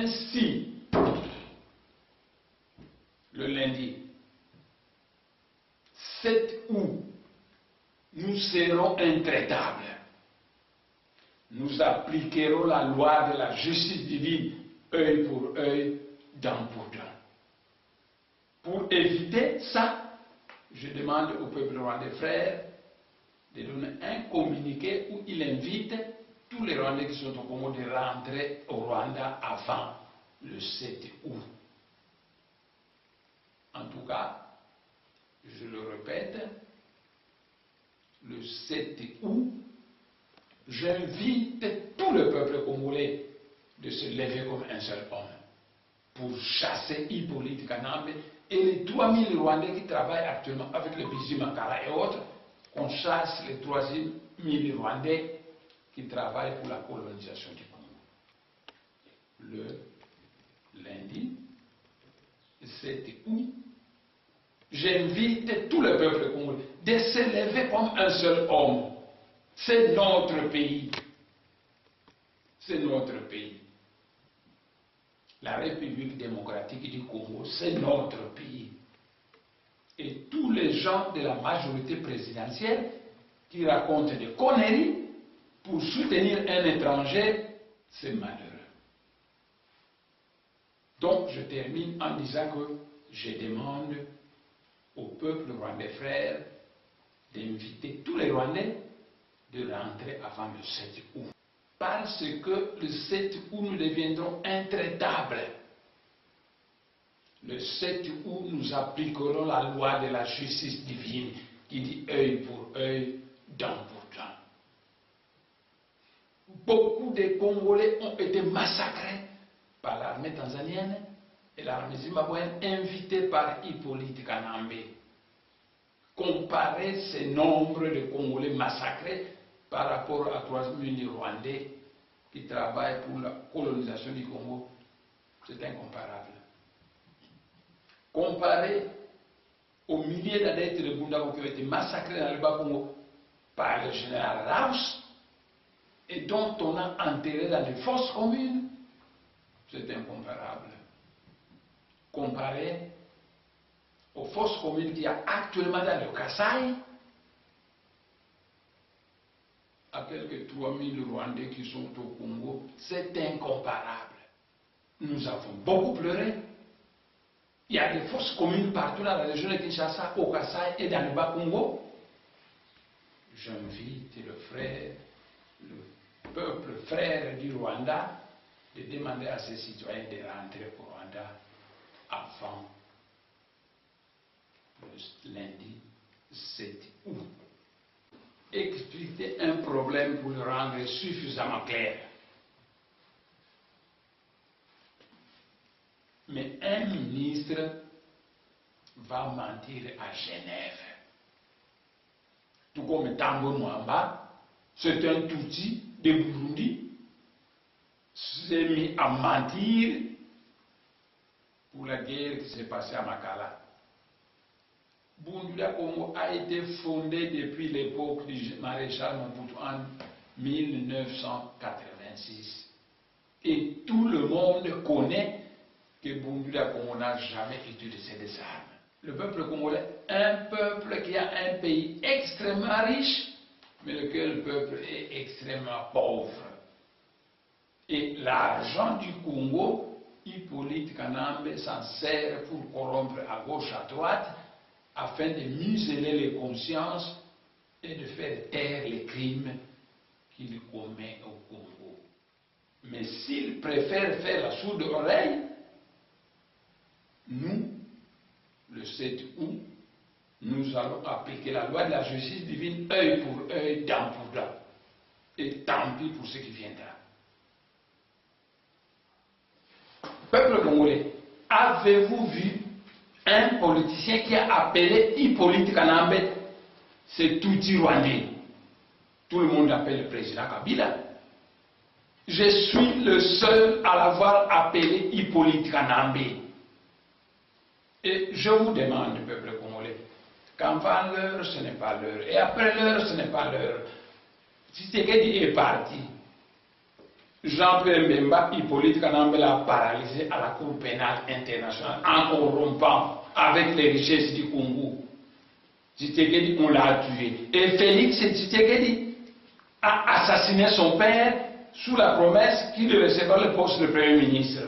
Ainsi, le lundi 7 août, nous serons intraitables. Nous appliquerons la loi de la justice divine, œil pour œil, dent pour dent. Pour éviter ça, je demande au peuple rwandais frère de donner un communiqué où il invite tous les Rwandais qui sont au Congo de rentrer au Rwanda avant le 7 août. En tout cas, je le répète, le 7 août, j'invite tout le peuple congolais de se lever comme un seul homme pour chasser Hippolyte Kanambe et les 3000 Rwandais qui travaillent actuellement avec le Bizi Makala et autres, qu'on chasse les 3000 Rwandais qui travaillent pour la colonisation du Congo. Le lundi 7 août, j'invite tout le peuple congolais de se lever comme un seul homme. C'est notre pays. C'est notre pays. La République démocratique du Congo, c'est notre pays. Et tous les gens de la majorité présidentielle qui racontent des conneries pour soutenir un étranger, c'est malheureux. Donc, je termine en disant que je demande au peuple rwandais frère d'inviter tous les Rwandais de rentrer avant le 7 août. Parce que le 7 août, nous deviendrons intraitables. Le 7 août, nous appliquerons la loi de la justice divine qui dit œil pour œil, dent pour dent. Beaucoup de Congolais ont été massacrés par l'armée tanzanienne et l'armée zimbabwéenne invitée par Hippolyte Kanambe. Comparez ce nombre de Congolais massacrés par rapport à 3000 Rwandais qui travaillent pour la colonisation du Congo, c'est incomparable. Comparé aux milliers d'adeptes de Bundako qui ont été massacrés dans le Bas-Congo par le général Raus et dont on a enterré dans des fosses communes, c'est incomparable. Comparé aux fosses communes qu'il y a actuellement dans le Kasaï, à quelques 3000 Rwandais qui sont au Congo, c'est incomparable. Nous avons beaucoup pleuré. Il y a des fosses communes partout dans la région de Kinshasa, au Kasaï et dans le Bas-Congo. J'invite le peuple frère du Rwanda de demander à ses citoyens de rentrer au Rwanda avant le lundi 7 août. Expliquer un problème pour le rendre suffisamment clair. Mais un ministre va mentir à Genève. Tout comme Tambo Mwamba, c'est un Tutsi de Burundi, s'est mis à mentir pour la guerre qui s'est passée à Makala. Bundula Congo a été fondé depuis l'époque du maréchal Mobutu en 1986. Et tout le monde connaît que Bundula Congo n'a jamais utilisé des armes. Le peuple congolais, un peuple qui a un pays extrêmement riche, mais lequel le peuple est extrêmement pauvre. Et l'argent du Congo, Hippolyte Kanambe s'en sert pour corrompre à gauche, à droite, afin de museler les consciences et de faire taire les crimes qu'il commet au Congo. Mais s'il préfère faire la sourde oreille, nous, le 7 août, nous allons appliquer la loi de la justice divine, œil pour œil, dent pour dent. Et tant pis pour ce qui viendra. Peuple congolais, avez-vous vu un politicien qui a appelé Hippolyte Kanambe, c'est Tutsi Rwandais? Tout le monde appelle le président Kabila. Je suis le seul à l'avoir appelé Hippolyte Kanambe. Et je vous demande, peuple congolais, qu'avant l'heure, ce n'est pas l'heure. Et après l'heure, ce n'est pas l'heure. Si Tshisekedi est parti, Jean-Pierre Mbemba, Hippolyte Kanambe l'a paralysé à la Cour pénale internationale en corrompant avec les richesses du Congo. Tshisekedi, on l'a tué. Et Félix Tshisekedi a assassiné son père sous la promesse qu'il recevra le poste de Premier ministre.